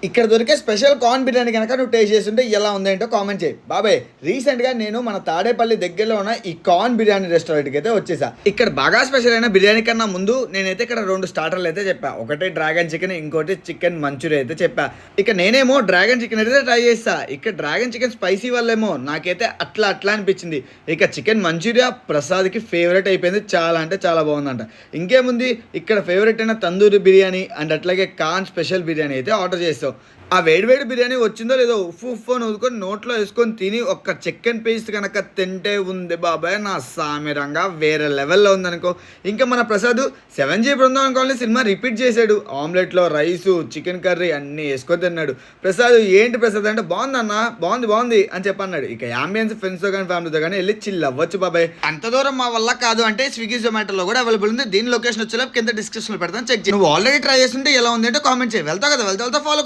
ఇక్కడ దొరికే special corn biryani కనుక నువ్వు టేస్ట్ చేస్తుంటే ఎలా ఉందేంటో కామెంట్ చేయి బాబాయ్. రీసెంట్గా నేను మన తాడేపల్లి దగ్గరలో ఉన్న ఈ కార్న్ బిర్యానీ రెస్టారెంట్కి అయితే వచ్చేసా. ఇక్కడ బాగా స్పెషల్ అయిన బిర్యానీ కన్నా ముందు నేనైతే ఇక్కడ 2 స్టార్టర్లు అయితే చెప్పా. ఒకటి డ్రాగన్ చికెన్, ఇంకోటి చికెన్ మంచూరియా అయితే చెప్పా. ఇక నేనేమో డ్రాగన్ చికెన్ అయితే ట్రై చేస్తా. ఇక్కడ డ్రాగన్ చికెన్ స్పైసీ వల్లేమో నాకైతే అట్లా అనిపించింది. ఇక చికెన్ మంచూరియా ప్రసాద్కి ఫేవరెట్ అయిపోయింది. చాలా అంటే చాలా బాగుందంట. ఇంకేముంది, ఇక్కడ ఫేవరెట్ అయిన తందూరి బిర్యానీ అండ్ అట్లాగే కార్న్ స్పెషల్ బిర్యానీ అయితే ఆర్డర్ చేస్తావు. ఆ వేడి బిర్యానీ వచ్చిందో లేదో ఉప్పు అని వదుకొని నోట్లో వేసుకొని తిని ఒక్క చికెన్ పీస్ కనుక తింటే ఉంది బాబాయ్ నా సామిరంగా వేరే లెవెల్లో ఉందనుకో. ఇంకా మన Prasad 7G Brindavan colony cinema repeat చేశాడు. ఆమ్లెట్లో రైసు, చికెన్ కర్రీ అన్నీ వేసుకొని తిన్నాడు. ప్రసాద్ ఏంటి ప్రసాద్ అంటే బాగుందన్న, బాగుంది అని చెప్పన్నాడు. ఇక యాంబియన్స్ ఫ్రెండ్స్తో కానీ ఫ్యామిలీతో కానీ వెళ్ళి చిల్ అవ్వచ్చు బాబాయ్. అంత దూరం మా వల్ల కాదు అంటే స్విగ్గీ జొమాటోలో కూడా అవైలబుల్ ఉంది. దీని లొకేషన్ వచ్చేలా కింద డిస్క్రిప్షన్లో పెడతాను, చెక్ చేయి. నువ్వు ఆల్రెడీ ట్రై చేస్తుంటే ఎలా ఉంది అంటే కామెంట్ చేయి. వెళ్తావు కదా, వెళ్తా ఫాలో